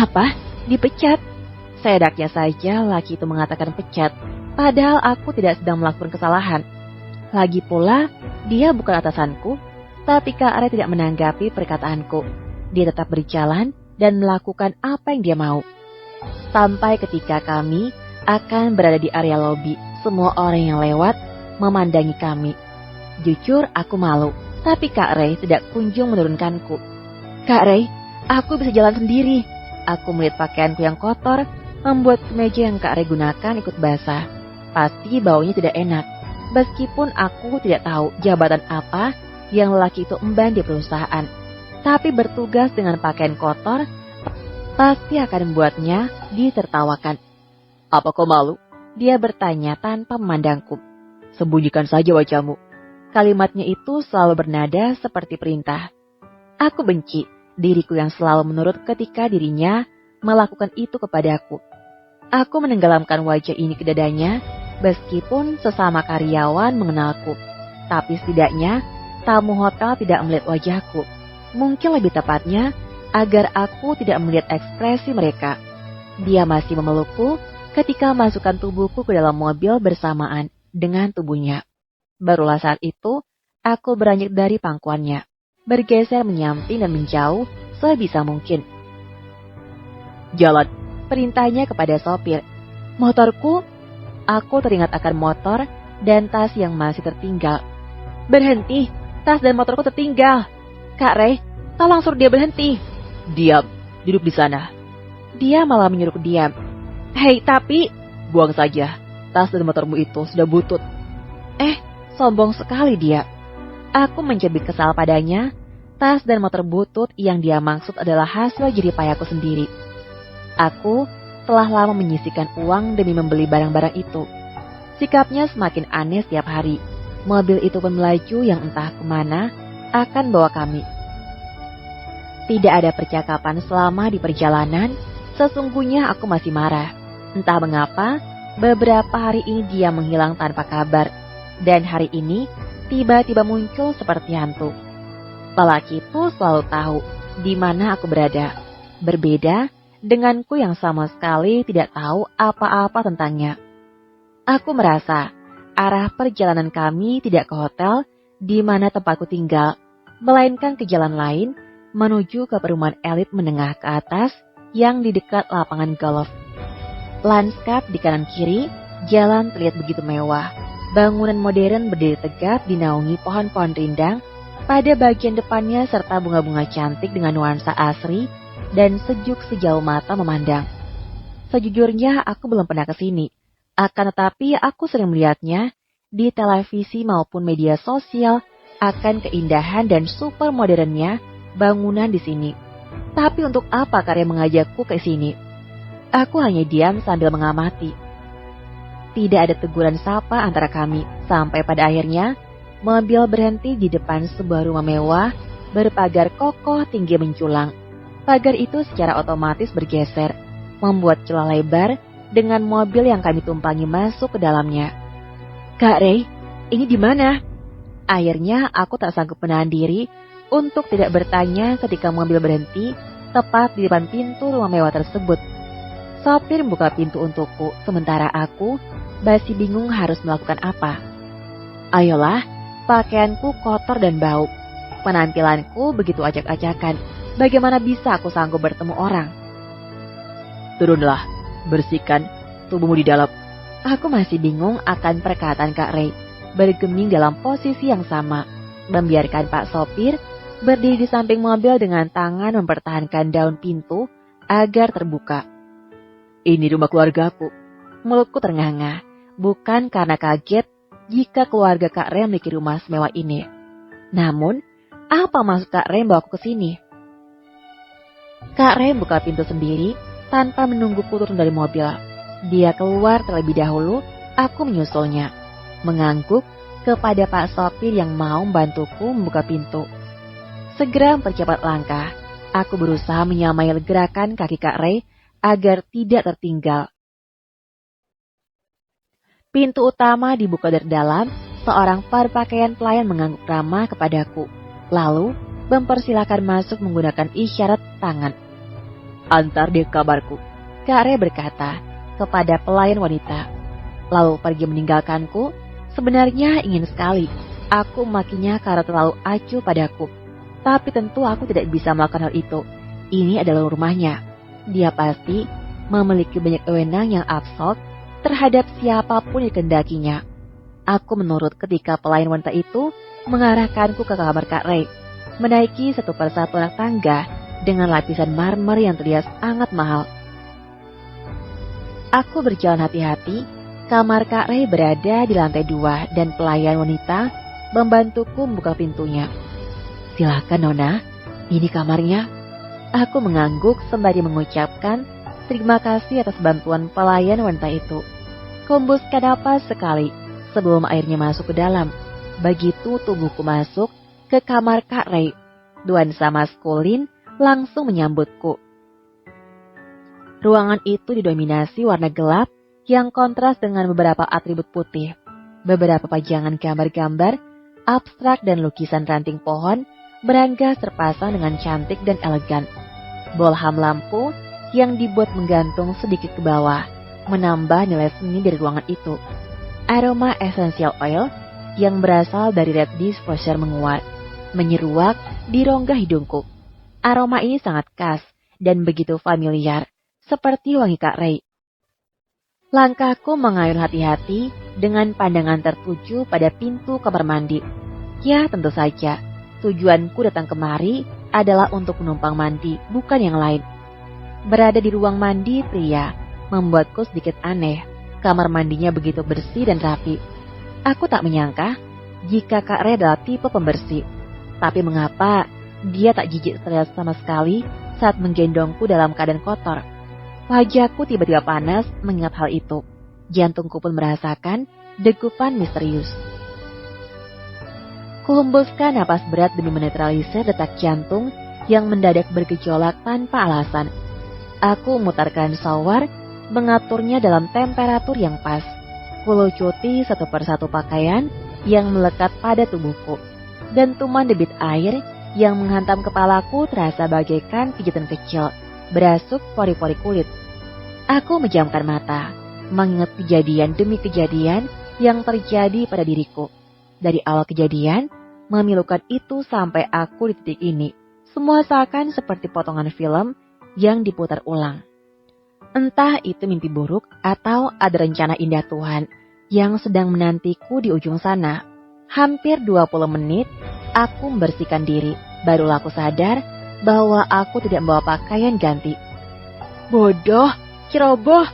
Apa? Dipecat? Seenaknya saja laki itu mengatakan pecat, padahal aku tidak sedang melakukan kesalahan. Lagi pula, dia bukan atasanku, tapi Kak Ray tidak menanggapi perkataanku. Dia tetap berjalan dan melakukan apa yang dia mau. Sampai ketika kami akan berada di area lobi, semua orang yang lewat memandangi kami. Jujur aku malu, tapi Kak Ray tidak kunjung menurunkanku. Kak Ray, aku bisa jalan sendiri. Aku melihat pakaianku yang kotor, membuat kemeja yang Kak Ray gunakan ikut basah. Pasti baunya tidak enak. Meskipun aku tidak tahu jabatan apa yang lelaki itu emban di perusahaan. Tapi bertugas dengan pakaian kotor pasti akan membuatnya ditertawakan. Apa kau malu? Dia bertanya tanpa memandangku. Sembunyikan saja wajahmu. Kalimatnya itu selalu bernada seperti perintah. Aku benci diriku yang selalu menurut ketika dirinya melakukan itu kepadaku. Aku menenggelamkan wajah ini ke dadanya, meskipun sesama karyawan mengenalku. Tapi setidaknya tamu hotel tidak melihat wajahku. Mungkin lebih tepatnya agar aku tidak melihat ekspresi mereka. Dia masih memelukku ketika masukkan tubuhku ke dalam mobil bersamaan dengan tubuhnya. Barulah saat itu aku beranjak dari pangkuannya, bergeser menyamping dan menjauh sebisa mungkin. Jalan, perintahnya kepada sopir. Motorku, aku teringat akan motor dan tas yang masih tertinggal. Berhenti, tas dan motorku tertinggal. Kak Ray, tolong suruh dia berhenti. Diam, duduk di sana. Dia malah menyuruhku diam. Hei, tapi... Buang saja, tas dan motormu itu sudah butut. Sombong sekali dia. Aku mencubit kesal padanya. Tas dan motor butut yang dia maksud adalah hasil jeripayaku sendiri. Aku telah lama menyisihkan uang demi membeli barang-barang itu. Sikapnya semakin aneh setiap hari. Mobil itu pun melaju yang entah kemana akan bawa kami. Tidak ada percakapan selama di perjalanan. Sesungguhnya aku masih marah. Entah mengapa, beberapa hari ini dia menghilang tanpa kabar. Dan hari ini tiba-tiba muncul seperti hantu. Lelaki itu selalu tahu di mana aku berada. Berbeda denganku yang sama sekali tidak tahu apa-apa tentangnya. Aku merasa arah perjalanan kami tidak ke hotel di mana tempatku tinggal, melainkan ke jalan lain menuju ke perumahan elit menengah ke atas yang di dekat lapangan golf. Lanskap di kanan kiri, jalan terlihat begitu mewah. Bangunan modern berdiri tegap dinaungi pohon-pohon rindang pada bagian depannya serta bunga-bunga cantik dengan nuansa asri dan sejuk sejauh mata memandang. Sejujurnya aku belum pernah ke sini, akan tetapi aku sering melihatnya di televisi maupun media sosial akan keindahan dan super modernnya bangunan di sini. Tapi untuk apa Karya mengajakku ke sini? Aku hanya diam sambil mengamati. Tidak ada teguran sapa antara kami, sampai pada akhirnya mobil berhenti di depan sebuah rumah mewah berpagar kokoh tinggi menjulang. Pagar itu secara otomatis bergeser, membuat celah lebar dengan mobil yang kami tumpangi masuk ke dalamnya. Kak Ray, ini di mana? Akhirnya aku tak sanggup menahan diri untuk tidak bertanya ketika mobil berhenti tepat di depan pintu rumah mewah tersebut. Sopir membuka pintu untukku, sementara aku masih bingung harus melakukan apa. Ayolah, pakaianku kotor dan bau. Penampilanku begitu acak-acakan. Bagaimana bisa aku sanggup bertemu orang? Turunlah, bersihkan tubuhmu di dalam. Aku masih bingung akan perkataan Kak Ray. Bergeming dalam posisi yang sama, membiarkan Pak Sopir berdiri di samping mobil dengan tangan mempertahankan daun pintu agar terbuka. Ini rumah keluargaku. Mulutku ternganga. Bukan karena kaget jika keluarga Kak Ray memiliki rumah semewah ini. Namun, apa maksud Kak Ray membawaku ke sini? Kak Ray buka pintu sendiri tanpa menungguku turun dari mobil. Dia keluar terlebih dahulu, aku menyusulnya. Mengangguk kepada Pak Sopir yang mau membantuku membuka pintu. Segera mempercepat langkah, aku berusaha menyamai gerakan kaki Kak Ray agar tidak tertinggal. Pintu utama dibuka dari dalam, seorang berpakaian pelayan mengangguk ramah kepadaku, lalu mempersilakan masuk menggunakan isyarat tangan. antar di kamarku," Kak Ray berkata kepada pelayan wanita. Lalu pergi meninggalkanku. Sebenarnya ingin sekali aku memakinya karena terlalu acuh padaku. Tapi tentu aku tidak bisa melakukan hal itu. Ini adalah rumahnya. Dia pasti memiliki banyak wewenang yang absolut terhadap siapapun yang dikehendakinya. Aku menurut ketika pelayan wanita itu mengarahkanku ke kamar Kak Ray, menaiki satu persatu anak tangga dengan lapisan marmer yang terlihat sangat mahal. Aku berjalan hati-hati. Kamar Kak Ray berada di lantai 2 dan pelayan wanita membantuku membuka pintunya. "Silakan Nona, ini kamarnya." Aku mengangguk sembari mengucapkan terima kasih atas bantuan pelayan wanita itu. Kuhembuskan napas sekali sebelum airnya masuk ke dalam. Begitu tubuhku masuk ke kamar Kak Ray, nuansa maskulin langsung menyambutku. Ruangan itu didominasi warna gelap yang kontras dengan beberapa atribut putih. Beberapa pajangan gambar-gambar, abstrak dan lukisan ranting pohon berangga terpasang dengan cantik dan elegan. Bolham lampu yang dibuat menggantung sedikit ke bawah menambah nilai seni dari ruangan itu. Aroma essential oil yang berasal dari red dishwasher menguat, menyeruak di rongga hidungku. Aroma ini sangat khas dan begitu familiar, seperti wangi Kak Ray. Langkahku mengayun hati-hati dengan pandangan tertuju pada pintu kamar mandi. Ya, tentu saja, tujuanku datang kemari adalah untuk menumpang mandi, bukan yang lain. Berada di ruang mandi pria membuatku sedikit aneh. Kamar mandinya begitu bersih dan rapi. Aku tak menyangka jika Kak Ray adalah tipe pembersih. Tapi mengapa dia tak jijik terlihat sama sekali saat menggendongku dalam keadaan kotor? Wajahku tiba-tiba panas mengingat hal itu. Jantungku pun merasakan degupan misterius. Kuhembuskan napas berat demi menetralisir detak jantung yang mendadak bergejolak tanpa alasan. Aku memutarkan shower, mengaturnya dalam temperatur yang pas. Kulucuti satu persatu pakaian yang melekat pada tubuhku. Dentuman debit air yang menghantam kepalaku terasa bagaikan pijatan kecil, berasuk pori-pori kulit. Aku menjamkan mata, mengingat kejadian demi kejadian yang terjadi pada diriku. Dari awal kejadian, memilukan itu sampai aku di titik ini. Semua seakan seperti potongan film yang diputar ulang. Entah itu mimpi buruk atau ada rencana indah Tuhan yang sedang menantiku di ujung sana. Hampir 20 menit, aku membersihkan diri. Barulah aku sadar bahwa aku tidak membawa pakaian ganti. Bodoh, ceroboh.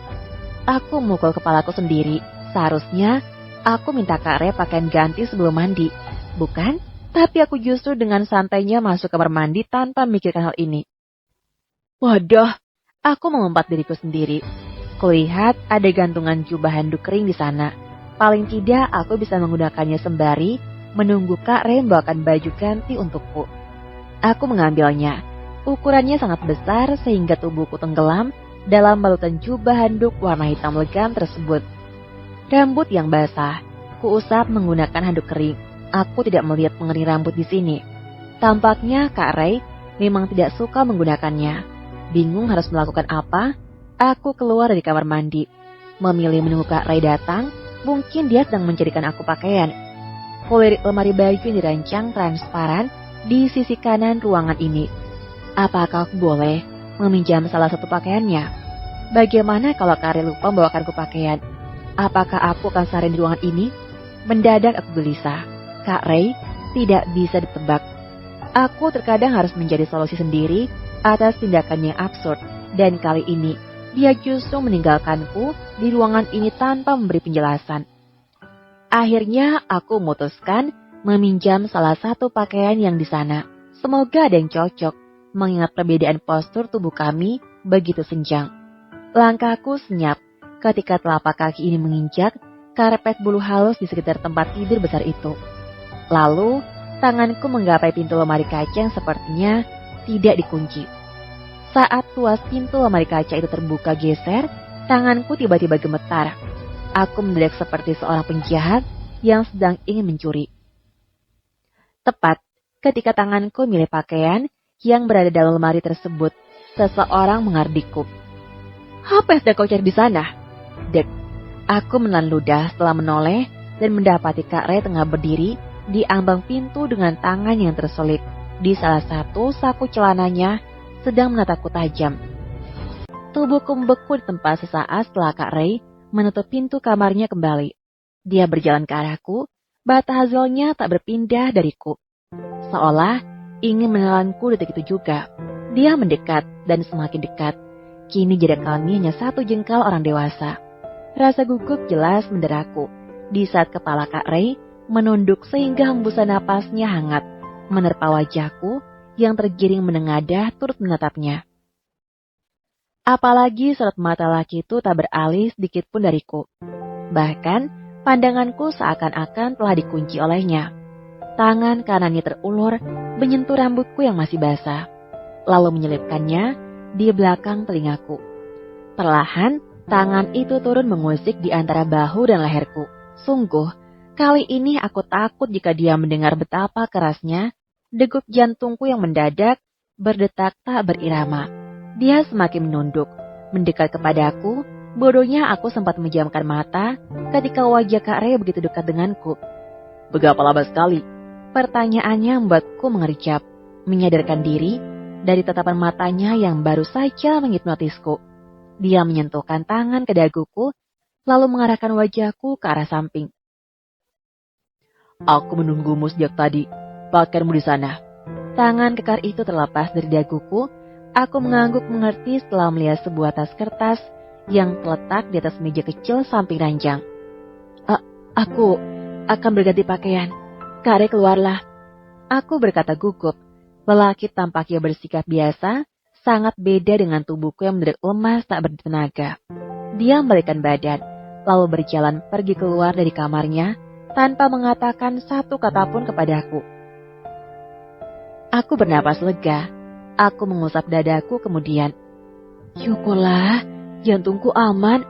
Aku memukul kepalaku sendiri. Seharusnya aku minta Kak Ray pakaian ganti sebelum mandi, bukan? Tapi aku justru dengan santainya masuk kamar mandi tanpa memikirkan hal ini. Bodoh, aku mengumpat diriku sendiri. Kulihat ada gantungan jubah handuk kering di sana. Paling tidak aku bisa menggunakannya sembari menunggu Kak Ray membawakan baju ganti untukku. Aku mengambilnya. Ukurannya sangat besar sehingga tubuhku tenggelam dalam balutan jubah handuk warna hitam legam tersebut. Rambut yang basah, kuusap menggunakan handuk kering. Aku tidak melihat pengering rambut di sini. Tampaknya Kak Ray memang tidak suka menggunakannya. Bingung harus melakukan apa, aku keluar dari kamar mandi. Memilih menunggu Kak Ray datang, mungkin dia sedang mencarikan aku pakaian. Kulirik lemari baju yang dirancang transparan di sisi kanan ruangan ini. Apakah aku boleh meminjam salah satu pakaiannya? Bagaimana kalau Kak Ray lupa membawakanku pakaian? Apakah aku akan seharian di ruangan ini? Mendadak aku gelisah. Kak Ray tidak bisa ditebak. Aku terkadang harus menjadi solusi sendiri atas tindakan yang absurd. Dan kali ini, dia justru meninggalkanku di ruangan ini tanpa memberi penjelasan. Akhirnya aku memutuskan meminjam salah satu pakaian yang di sana. Semoga ada yang cocok, mengingat perbedaan postur tubuh kami begitu senjang. Langkahku senyap ketika telapak kaki ini menginjak karpet bulu halus di sekitar tempat tidur besar itu. Lalu, tanganku menggapai pintu lemari kaca yang sepertinya tidak dikunci. Saat tuas pintu lemari kaca itu terbuka geser, tanganku tiba-tiba gemetar. Aku mendadak seperti seorang penjahat yang sedang ingin mencuri. Tepat ketika tanganku milih pakaian yang berada dalam lemari tersebut, Seseorang mengardikku. Apa yang sedang kau cari di sana? Dek, aku menelan ludah setelah menoleh dan mendapati Kak Ray tengah berdiri di ambang pintu dengan tangan yang terselip di salah satu saku celananya sedang menatapku tajam. Tubuhku membeku di tempat sesaat setelah Kak Ray menutup pintu kamarnya kembali. Dia berjalan ke arahku, bata hazelnya tak berpindah dariku. Seolah ingin menelanku detik itu juga. Dia mendekat dan semakin dekat. Kini jarak kami hanya 1 jengkal orang dewasa. Rasa gugup jelas menderaku di saat kepala Kak Ray menunduk sehingga hembusan napasnya hangat menerpa wajahku yang tergiring menengadah turut menatapnya. Apalagi sorot mata laki itu tak beralih sedikit pun dariku. Bahkan pandanganku seakan-akan telah dikunci olehnya. Tangan kanannya terulur menyentuh rambutku yang masih basah, lalu menyelipkannya di belakang telingaku. Perlahan, tangan itu turun mengusik di antara bahu dan leherku. Sungguh, kali ini aku takut jika dia mendengar betapa kerasnya degup jantungku yang mendadak berdetak tak berirama. Dia semakin menunduk, mendekat kepadaku. Bodohnya aku sempat memejamkan mata ketika wajah Kak Ray begitu dekat denganku. Begapa lama sekali? Pertanyaannya membuatku mengerjap, menyadarkan diri dari tatapan matanya yang baru saja menghipnotisku. Dia menyentuhkan tangan ke daguku, lalu mengarahkan wajahku ke arah samping. Aku menunggumu sejak tadi. Pakaianmu di sana. Tangan kekar itu terlepas dari daguku. Aku mengangguk mengerti setelah melihat sebuah tas kertas yang terletak di atas meja kecil samping ranjang. Aku akan berganti pakaian. Kak Ray, keluarlah. Aku berkata gugup. Lelaki tampaknya bersikap biasa, sangat beda dengan tubuhku yang mendadak lemas tak bertenaga. Dia membalikkan badan, lalu berjalan pergi keluar dari kamarnya tanpa mengatakan satu kata pun kepadaku. Aku bernapas lega. Aku mengusap dadaku kemudian. Syukurlah, jantungku aman.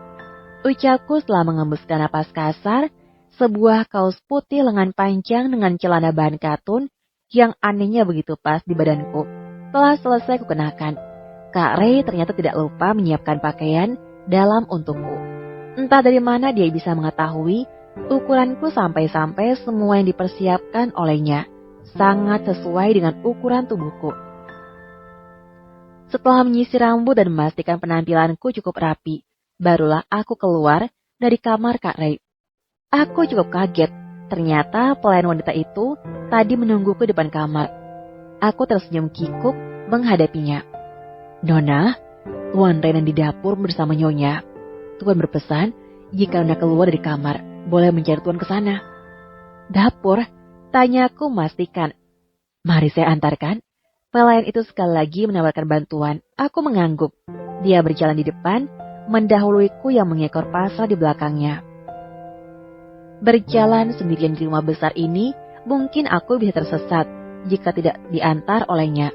Ucapku setelah mengembuskan napas kasar. Sebuah kaos putih lengan panjang dengan celana bahan katun yang anehnya begitu pas di badanku telah selesai kukenakan. Kak Ray ternyata tidak lupa menyiapkan pakaian dalam untukku. Entah dari mana dia bisa mengetahui ukuranku sampai-sampai semua yang dipersiapkan olehnya sangat sesuai dengan ukuran tubuhku. Setelah menyisir rambut dan memastikan penampilanku cukup rapi, barulah aku keluar dari kamar Kak Ray. Aku cukup kaget. Ternyata pelayan wanita itu tadi menungguku di depan kamar. Aku tersenyum kikuk menghadapinya. Nona, Tuan Renan di dapur bersama Nyonya. Tuan berpesan, jika Nona keluar dari kamar, boleh mencari Tuan ke sana. Dapur? Tanyaku memastikan. Mari saya antarkan. Pelayan itu sekali lagi menawarkan bantuan. Aku mengangguk. Dia berjalan di depan, mendahuluiku yang mengekor pasar di belakangnya. Berjalan sendirian di rumah besar ini, mungkin aku bisa tersesat jika tidak diantar olehnya.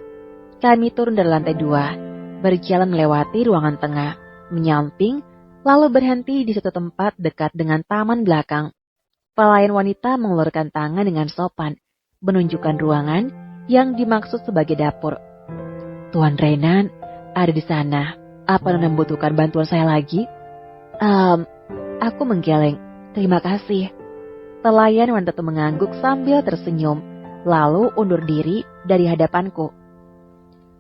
Kami turun dari lantai 2, berjalan melewati ruangan tengah, menyamping, lalu berhenti di suatu tempat dekat dengan taman belakang. Pelayan wanita mengulurkan tangan dengan sopan, menunjukkan ruangan yang dimaksud sebagai dapur. Tuan Renan ada di sana. Apa Nona membutuhkan bantuan saya lagi? Aku menggeleng. Terima kasih. Pelayan wanita itu mengangguk sambil tersenyum, lalu undur diri dari hadapanku.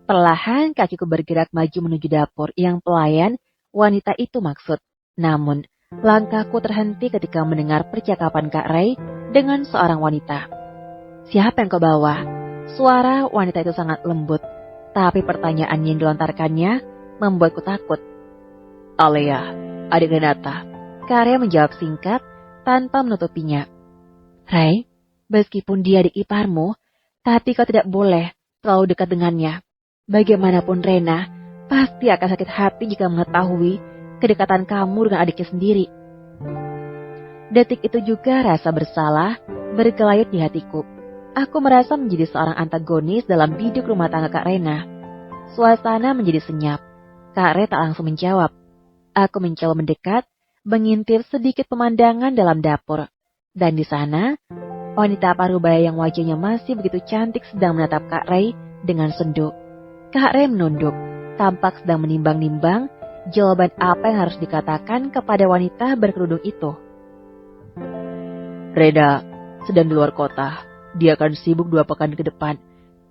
Perlahan kakiku bergerak maju menuju dapur yang pelayan wanita itu maksud. Namun, langkahku terhenti ketika mendengar percakapan Kak Ray dengan seorang wanita. Siapa yang kau bawa? Suara wanita itu sangat lembut, tapi pertanyaan yang dilontarkannya membuatku takut. Alea, adik Renata. Kak Ray menjawab singkat tanpa menutupinya. Ray, meskipun dia adik iparmu, tapi kau tidak boleh terlalu dekat dengannya. Bagaimanapun Rena pasti akan sakit hati jika mengetahui kedekatan kamu dengan adiknya sendiri. Detik itu juga rasa bersalah bergelayut di hatiku. Aku merasa menjadi seorang antagonis dalam bidik rumah tangga Kak Rena. Suasana menjadi senyap. Kak Ray tak langsung menjawab. Aku mencoba mendekat, mengintip sedikit pemandangan dalam dapur. Dan di sana, wanita parubaya yang wajahnya masih begitu cantik sedang menatap Kak Ray dengan sendu. Kak Ray menunduk. tampak sedang menimbang-nimbang jawaban apa yang harus dikatakan kepada wanita berkerudung itu. Rena sedang di luar kota. Dia akan sibuk 2 pekan ke depan.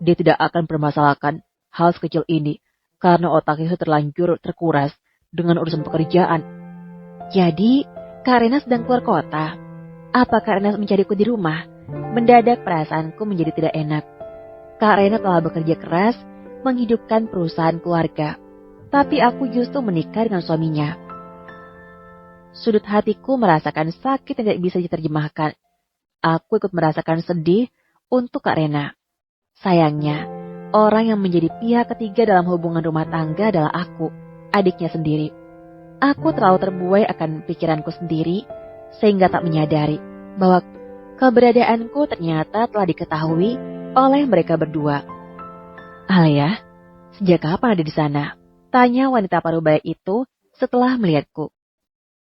Dia tidak akan permasalahkan hal sekecil ini karena otaknya terlanjur terkuras dengan urusan pekerjaan. Jadi, Kak Rena sedang keluar kota. Apa Kak Rena mencariku di rumah? Mendadak perasaanku menjadi tidak enak. Kak Rena telah bekerja keras menghidupkan perusahaan keluarga. Tapi aku justru menikah dengan suaminya. Sudut hatiku merasakan sakit yang tidak bisa diterjemahkan. Aku ikut merasakan sedih untuk Kak Rena. Sayangnya, orang yang menjadi pihak ketiga dalam hubungan rumah tangga adalah aku, adiknya sendiri. Aku terlalu terbuai akan pikiranku sendiri, sehingga tak menyadari bahwa keberadaanku ternyata telah diketahui oleh mereka berdua. Alia, sejak kapan ada di sana? Tanya wanita parubaya itu setelah melihatku.